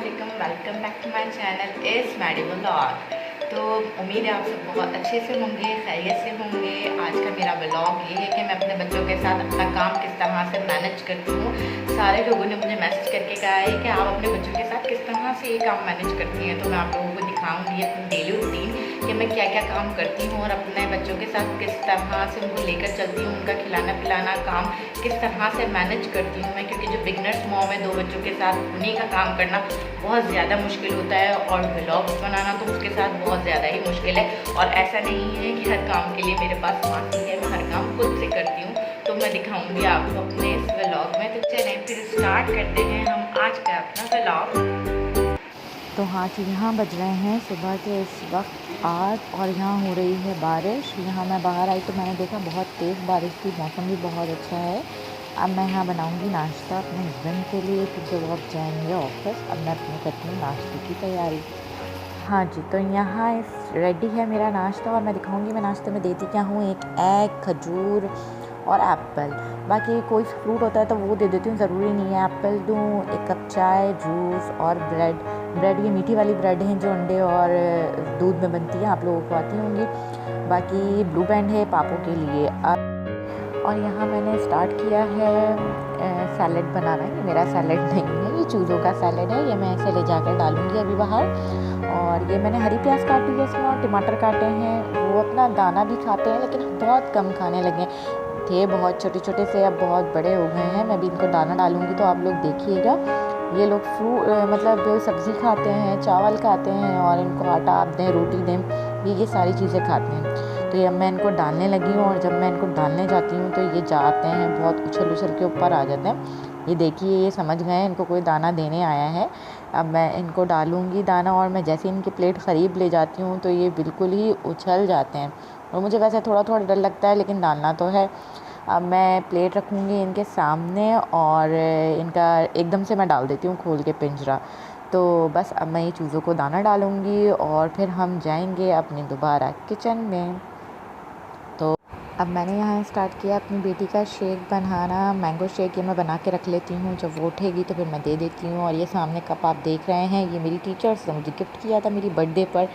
Welcome back to my channel is Maddy vlog. तो उम्मीद है आप सब बहुत अच्छे से होंगे, खैरियत से होंगे। आज का मेरा व्लॉग ये है कि मैं अपने बच्चों के साथ अपना काम किस तरह से मैनेज करती हूँ। सारे लोगों ने मुझे मैसेज करके कहा है कि आप अपने बच्चों के साथ किस तरह से ये काम मैनेज करती हैं। तो मैं आप लोगों को दिखाऊँगी अपनी डेली रूटीन कि मैं क्या क्या काम करती हूँ और अपने बच्चों के साथ किस तरह से उनको लेकर चलती हूँ, उनका खिलाना पिलाना काम किस तरह से मैनेज करती हूँ मैं। क्योंकि जो बिगनर्स मॉम है, 2 बच्चों के साथ उन्हीं का काम करना बहुत ज़्यादा मुश्किल होता है और व्लॉग्स बनाना तो उसके साथ बहुत ज़्यादा ही मुश्किल है। और ऐसा नहीं है कि हर काम के लिए मेरे पास मासी है, मैं हर काम खुद से करती हूँ। तो मैं दिखाऊंगी आपको अपने इस व्लॉग में। तो चलें फिर स्टार्ट करते हैं हम आज का अपना व्लॉग। तो हाँ जी, यहाँ बज रहे हैं सुबह के इस वक्त 8 और यहाँ हो रही है बारिश। यहाँ मैं बाहर आई तो मैंने देखा बहुत तेज़ बारिश थी, मौसम भी बहुत अच्छा है। अब मैं यहाँ बनाऊँगी नाश्ता अपने हस्बैंड के लिए क्योंकि वो अब जाएंगे ऑफिस। अब मैं अपने करती हूँ नाश्ते की तैयारी। हाँ जी, तो यहाँ इस रेडी है मेरा नाश्ता और मैं दिखाऊंगी मैं नाश्ते में देती क्या हूँ। एक एग, खजूर और एप्पल। बाकी कोई फ्रूट होता है तो वो दे देती हूँ, ज़रूरी नहीं है एप्पल दूँ। 1 कप चाय, जूस और ब्रेड ये मीठी वाली ब्रेड है जो अंडे और दूध में बनती है, आप लोगों को आती होंगी। बाकी ब्लू बैंड है पापों के लिए। और यहाँ मैंने स्टार्ट किया है सैलेड बनाना। ये मेरा सैलेड नहीं है, ये चूज़ों का सैलेड है। ये मैं ऐसे ले जाकर डालूँगी अभी बाहर। और ये मैंने हरी प्याज काटी है इसमें और टमाटर काटे हैं। वो अपना दाना भी खाते हैं लेकिन बहुत कम खाने लगे थे, बहुत छोटे छोटे से अब बहुत बड़े हो गए हैं। मैं भी इनको दाना डालूँगी तो आप लोग देखिएगा। ये लोग मतलब सब्ज़ी खाते हैं, चावल खाते हैं और इनको आटा आप दें, रोटी दें, ये सारी चीज़ें खाते हैं। तो ये मैं इनको डालने लगी हूँ और जब मैं इनको डालने जाती हूँ तो ये जाते हैं, बहुत उछल उछल के ऊपर आ जाते हैं। ये देखिए, ये समझ गए इनको कोई दाना देने आया है। अब मैं इनको डालूँगी दाना और मैं जैसे इनकी प्लेट करीब ले जाती हूँ तो ये बिल्कुल ही उछल जाते हैं। और मुझे वैसे थोड़ा थोड़ा डर लगता है लेकिन डालना तो है। अब मैं प्लेट रखूँगी इनके सामने और इनका एकदम से मैं डाल देती हूँ खोल के पिंजरा। तो बस अब मैं ये चूज़ों को दाना डालूँगी और फिर हम जाएंगे अपने दोबारा किचन में। तो अब मैंने यहाँ स्टार्ट किया अपनी बेटी का शेक बनाना, मैंगो शेक। ये मैं बना के रख लेती हूँ, जब वो उठेगी तो फिर मैं दे देती हूँ। और ये सामने कप आप देख रहे हैं, ये मेरी टीचर्स ने मुझे गिफ्ट किया था मेरी बर्थडे पर।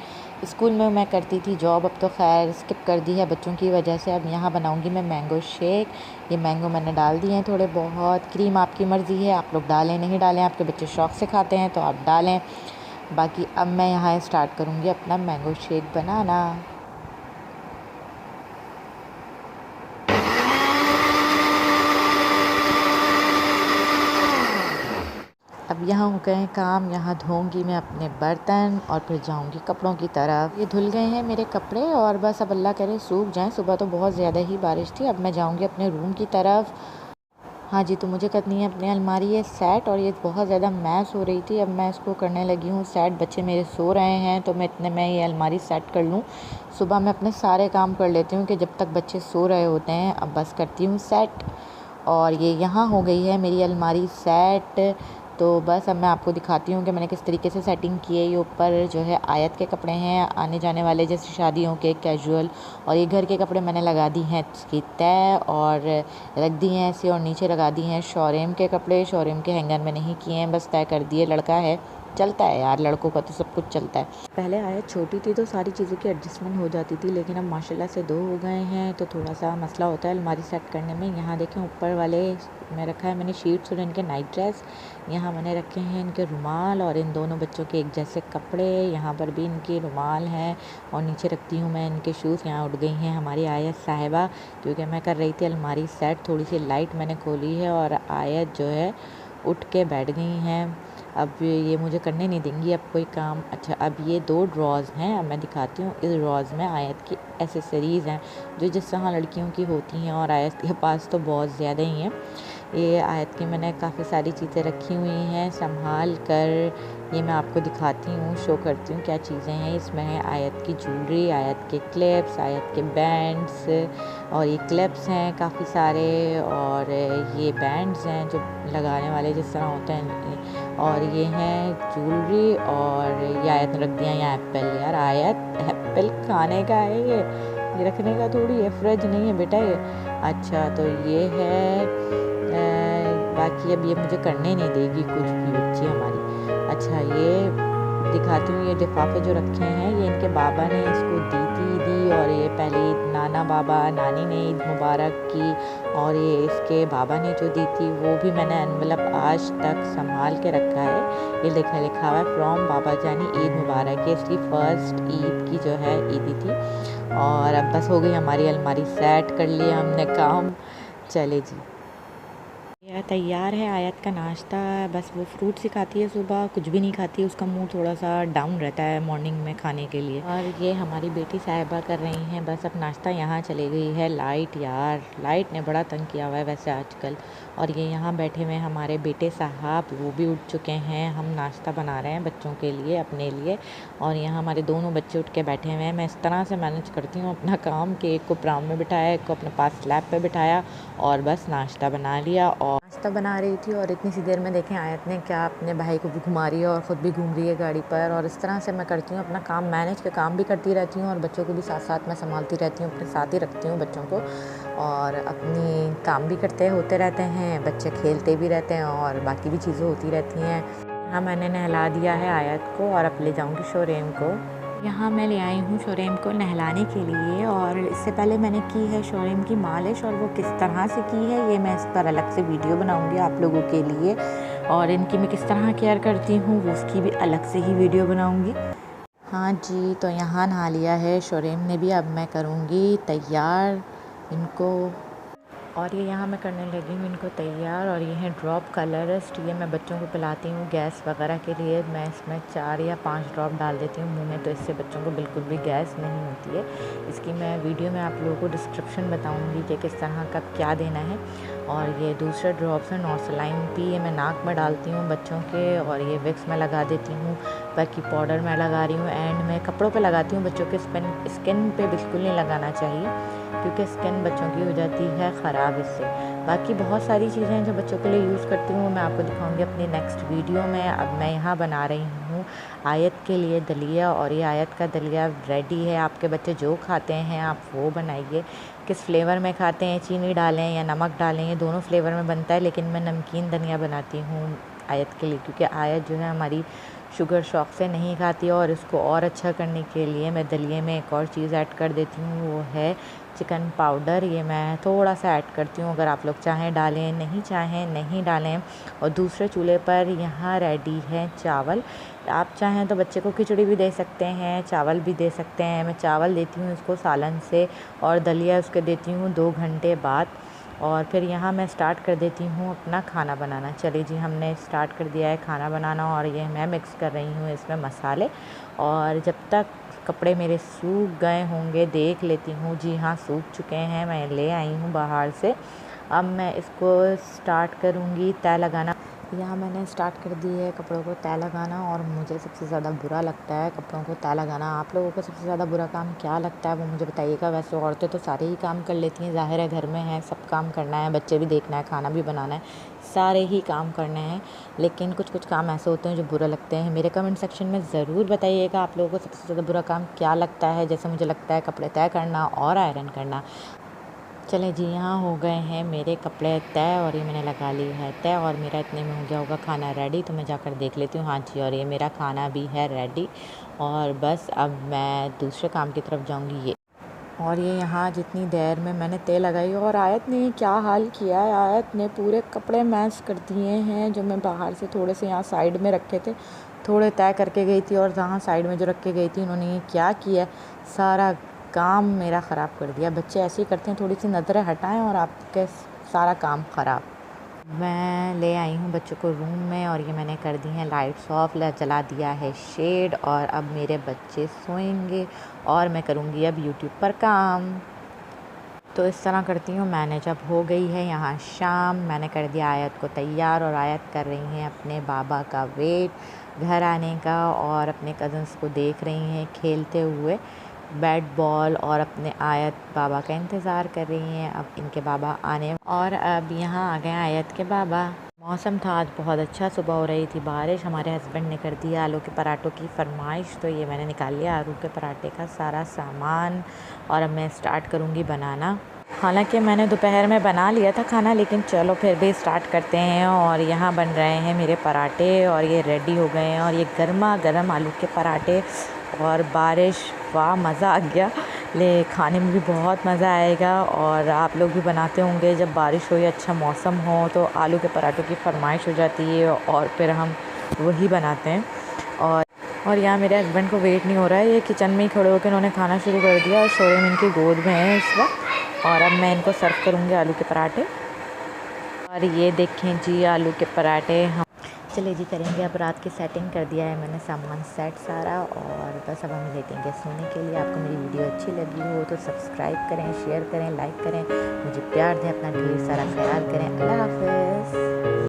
स्कूल में मैं करती थी जॉब, अब तो खैर स्किप कर दी है बच्चों की वजह से। अब यहाँ बनाऊँगी मैं मैंगो शेक। ये मैंगो मैंने डाल दिए हैं थोड़े बहुत। क्रीम आपकी मर्ज़ी है, आप लोग डालें नहीं डालें, आपके बच्चे शौक़ से खाते हैं तो आप डालें। बाकी अब मैं यहाँ स्टार्ट करूँगी अपना मैंगो शेक बनाना। अब यहाँ हो गए काम, यहाँ धोऊंगी मैं अपने बर्तन और फिर जाऊंगी कपड़ों की तरफ। ये धुल गए हैं मेरे कपड़े और बस अब अल्लाह करे सूख जाएं। सुबह तो बहुत ज़्यादा ही बारिश थी। अब मैं जाऊंगी अपने रूम की तरफ। हाँ जी, तो मुझे करनी है अपनी अलमारी ये सेट और ये बहुत ज़्यादा मैस हो रही थी। अब मैं इसको करने लगी हूँ सेट। बच्चे मेरे सो रहे हैं तो मैं इतने में ये अलमारी सेट कर लूँ। सुबह मैं अपने सारे काम कर लेती हूँ कि जब तक बच्चे सो रहे होते हैं। अब बस करती हूँ सेट और ये यहाँ हो गई है मेरी अलमारी सेट। तो बस अब मैं आपको दिखाती हूँ कि मैंने किस तरीके से सेटिंग की है। ये ऊपर जो है आयत के कपड़े हैं आने जाने वाले, जैसे शादियों के कैजुअल। और ये घर के कपड़े मैंने लगा दी हैं इसकी तय और रख दी हैं ऐसे। और नीचे लगा दी हैं शोरेम के कपड़े। शोरेम के हैंगर में नहीं किए हैं, बस तय कर दिए। लड़का है, चलता है यार, लड़कों का तो सब कुछ चलता है। पहले आयत छोटी थी तो सारी चीज़ों की एडजस्टमेंट हो जाती थी, लेकिन अब माशाल्लाह से 2 हो गए हैं तो थोड़ा सा मसला होता है अलमारी सेट करने में। यहाँ देखें ऊपर वाले में रखा है मैंने शीट्स और इनके नाइट ड्रेस। यहाँ मैंने रखे हैं इनके रुमाल और इन दोनों बच्चों के एक जैसे कपड़े। यहाँ पर भी इनके रुमाल हैं और नीचे रखती हूँ मैं इनके शूज़। यहाँ उठ गई हैं हमारी आयत साहिबा क्योंकि मैं कर रही थी अलमारी सेट। थोड़ी सी लाइट मैंने खोली है और आयत जो है उठ के बैठ गई हैं। अब ये मुझे करने नहीं देंगी अब कोई काम। अच्छा, अब ये 2 ड्रॉज़ हैं, अब मैं दिखाती हूँ। इस ड्रॉज़ में आयत की एसेसरीज़ हैं जो जिस तरह लड़कियों की होती हैं और आयत के पास तो बहुत ज़्यादा ही हैं। ये आयत की मैंने काफ़ी सारी चीज़ें रखी हुई हैं संभाल कर। ये मैं आपको दिखाती हूँ, शो करती हूँ क्या चीज़ें हैं इसमें। है आयत की ज्वेलरी, आयत के क्लिप्स, आयत के बैंड्स और ये क्लिप्स हैं काफ़ी सारे और ये बैंड्स हैं जो लगाने वाले जिस तरह होते हैं। और ये हैं ज्वेलरी और ये आयत ने रख दिया यहाँ एप्पल। यार आयत, एप्पल खाने का है ये रखने का थोड़ी है, फ्रिज नहीं है बेटा ये। अच्छा, तो ये है बाकी अब ये मुझे करने नहीं देगी कुछ भी बच्ची हमारी। अच्छा ये दिखाती हूँ, ये लिफाफे जो रखे हैं ये इनके बाबा ने इसको दी और ये पहले नाना बाबा नानी ने ईद मुबारक की, और ये इसके बाबा ने जो दी थी वो भी मैंने एनवेलप आज तक संभाल के रखा है। ये लिखा हुआ है फ्रॉम बाबा जानी ईद मुबारक। ये इसकी फ़र्स्ट ईद की जो है ईदी थी। और अब बस हो गई हमारी अलमारी सेट, कर लिया हमने काम। चले जी, यह तैयार है आयत का नाश्ता। बस वो फ्रूट ही खाती है, सुबह कुछ भी नहीं खाती, उसका मूड थोड़ा सा डाउन रहता है मॉर्निंग में खाने के लिए। और ये हमारी बेटी साहिबा कर रही हैं बस अब नाश्ता। यहाँ चली गई है लाइट, यार लाइट ने बड़ा तंग किया हुआ है वैसे आजकल। और ये यहाँ बैठे हुए हमारे बेटे साहब, वो भी उठ चुके हैं। हम नाश्ता बना रहे हैं बच्चों के लिए, अपने लिए। और यहाँ हमारे दोनों बच्चे उठ के बैठे हुए हैं। मैं इस तरह से मैनेज करती हूँ अपना काम कि एक को प्राम में बिठाया, एक को अपने पास स्लैब पे बिठाया और बस नाश्ता बना लिया। और नाश्ता बना रही थी और इतनी सी देर में देखें आयत ने क्या अपने भाई को भी घुमा रही है और ख़ुद भी घूम रही है गाड़ी पर। और इस तरह से मैं करती हूँ अपना काम मैनेज, के काम भी करती रहती हूँ और बच्चों को भी साथ साथ मैं संभालती रहती हूँ, अपने साथ ही रखती हूँ बच्चों को। और अपनी काम भी होते रहते हैं, बच्चे खेलते भी रहते हैं और बाकी भी चीज़ें होती रहती हैं। हाँ, मैंने नहला दिया है आयत को और अब ले जाऊँगी शोरेम को। यहाँ मैं ले आई हूँ शोरेम को नहलाने के लिए। और इससे पहले मैंने की है शोरेम की मालिश, और वो किस तरह से की है ये मैं इस पर अलग से वीडियो बनाऊँगी आप लोगों के लिए। और इनकी मैं किस तरह केयर करती हूँ वो उसकी भी अलग से ही वीडियो बनाऊँगी। हाँ जी, तो यहाँ नहा लिया है शोरेम ने भी। अब मैं करूँगी तैयार इनको। और ये यहाँ मैं करने लगी हूँ इनको तैयार। और ये है ड्रॉप कलरिस्ट, ये मैं बच्चों को पिलाती हूँ गैस वगैरह के लिए। मैं इसमें 4 या 5 ड्रॉप डाल देती हूँ मुंह में, तो इससे बच्चों को बिल्कुल भी गैस नहीं होती है। इसकी मैं वीडियो में आप लोगों को डिस्क्रिप्शन बताऊँगी कि किस तरह का क्या देना है। और ये दूसरे ड्रॉप्स हैं नॉर्सलाइन पी, ये मैं नाक में डालती हूँ बच्चों के। और ये विक्स में लगा देती हूँ, बाकी पाउडर मैं लगा रही हूँ एंड में कपड़ों पे लगाती हूँ। बच्चों के स्किन पे बिल्कुल नहीं लगाना चाहिए क्योंकि स्किन बच्चों की हो जाती है ख़राब इससे। बाकी बहुत सारी चीज़ें हैं जो बच्चों के लिए यूज़ करती हूँ, मैं आपको दिखाऊंगी अपनी नेक्स्ट वीडियो में। अब मैं यहाँ बना रही हूँ आयत के लिए दलिया, और ये आयत का दलिया रेडी है। आपके बच्चे जो खाते हैं आप वो बनाइए। किस फ्लेवर में खाते हैं, चीनी डालें या नमक डालें, ये दोनों फ्लेवर में बनता है। लेकिन मैं नमकीन धनिया बनाती हूँ आयत के लिए, क्योंकि आयत जो है हमारी शुगर शौक से नहीं खाती है। और इसको और अच्छा करने के लिए मैं दलिए में एक और चीज़ ऐड कर देती हूँ, वो है चिकन पाउडर। ये मैं थोड़ा सा ऐड करती हूँ, अगर आप लोग चाहें डालें, नहीं चाहें नहीं डालें। और दूसरे चूल्हे पर यहाँ रेडी है चावल। आप चाहें तो बच्चे को खिचड़ी भी दे सकते हैं, चावल भी दे सकते हैं। मैं चावल देती हूँ इसको सालन से, और दलिया उसके देती हूँ 2 घंटे बाद। और फिर यहाँ मैं स्टार्ट कर देती हूँ अपना खाना बनाना। चलिए जी, हमने स्टार्ट कर दिया है खाना बनाना। और ये मैं मिक्स कर रही हूँ इसमें मसाले। और जब तक कपड़े मेरे सूख गए होंगे देख लेती हूँ। जी हाँ, सूख चुके हैं, मैं ले आई हूँ बाहर से। अब मैं इसको स्टार्ट करूँगी तय लगाना। यहाँ मैंने स्टार्ट कर दी है कपड़ों को तय लगाना। और मुझे सबसे ज़्यादा बुरा लगता है कपड़ों को तय लगाना। आप लोगों को सबसे ज़्यादा बुरा काम क्या लगता है वो मुझे बताइएगा। वैसे औरतें तो सारे ही काम कर लेती हैं, ज़ाहिर है घर में है, सब काम करना है, बच्चे भी देखना है, खाना भी बनाना है, सारे ही काम करने हैं। लेकिन कुछ कुछ काम ऐसे होते हैं जो बुरा लगते हैं। मेरे कमेंट सेक्शन में ज़रूर बताइएगा आप लोगों को सबसे ज़्यादा बुरा काम क्या लगता है। जैसे मुझे लगता है कपड़े तय करना और आयरन करना। चले जी, यहाँ हो गए हैं मेरे कपड़े तय और ये मैंने लगा ली है तय। और मेरा इतने में हो गया होगा खाना रेडी, तो मैं जाकर देख लेती हूँ। हाँ जी, और ये मेरा खाना भी है रेडी। और बस अब मैं दूसरे काम की तरफ जाऊँगी। ये और ये यहाँ जितनी देर में मैंने तय लगाई, और आयत ने क्या हाल किया है। आयत ने पूरे कपड़े मैश कर दिए हैं। जो मैं बाहर से थोड़े से यहाँ साइड में रखे थे, थोड़े तय करके गई थी, और जहाँ साइड में जो रख के गई थी उन्होंने ये क्या किया, सारा काम मेरा ख़राब कर दिया। बच्चे ऐसे ही करते हैं, थोड़ी सी नज़रें हटाएं और आपके सारा काम ख़राब। मैं ले आई हूँ बच्चों को रूम में, और ये मैंने कर दी हैं लाइट्स ऑफ, जला दिया है शेड। और अब मेरे बच्चे सोएंगे और मैं करूँगी अब यूट्यूब पर काम। तो इस तरह करती हूँ मैंने। जब हो गई है यहाँ शाम, मैंने कर दिया आयत को तैयार, और आयत कर रही हैं अपने बाबा का वेट घर आने का, और अपने कज़न्स को देख रही हैं खेलते हुए बैट बॉल, और अपने आयत बाबा का इंतज़ार कर रही हैं अब इनके बाबा आने। और अब यहाँ आ गए आयत के बाबा। मौसम था आज बहुत अच्छा, सुबह हो रही थी बारिश। हमारे हस्बैंड ने कर दिया आलू के पराठों की फरमाइश, तो ये मैंने निकाल लिया आलू के पराठे का सारा सामान। और अब मैं स्टार्ट करूँगी बनाना। हालांकि मैंने दोपहर में बना लिया था खाना, लेकिन चलो फिर भी स्टार्ट करते हैं। और यहाँ बन रहे हैं मेरे पराठे और ये रेडी हो गए हैं। और ये गर्मा गर्म आलू के पराठे और बारिश, वाह मज़ा आ गया। ले खाने में भी बहुत मज़ा आएगा। और आप लोग भी बनाते होंगे, जब बारिश हो या अच्छा मौसम हो तो आलू के पराठों की फरमाइश हो जाती है और फिर हम वही बनाते हैं। और यहाँ मेरे हस्बैंड को वेट नहीं हो रहा है, ये किचन में ही खड़े होकर इन्होंने खाना शुरू कर दिया। और शोरम इनकी गोद में है इस वक्त। और अब मैं इनको सर्व करूँगी आलू के पराठे। और ये देखें जी आलू के पराठे हम चले जी करेंगे। अब रात की सेटिंग कर दिया है मैंने, सामान सेट सारा। और बस अब हम लेटेंगे सोने के लिए। आपको मेरी वीडियो अच्छी लगी हो तो सब्सक्राइब करें, शेयर करें, लाइक करें, मुझे प्यार दें, अपना ढेर सारा ख्याल करें। अल्लाह हाफ़िज़।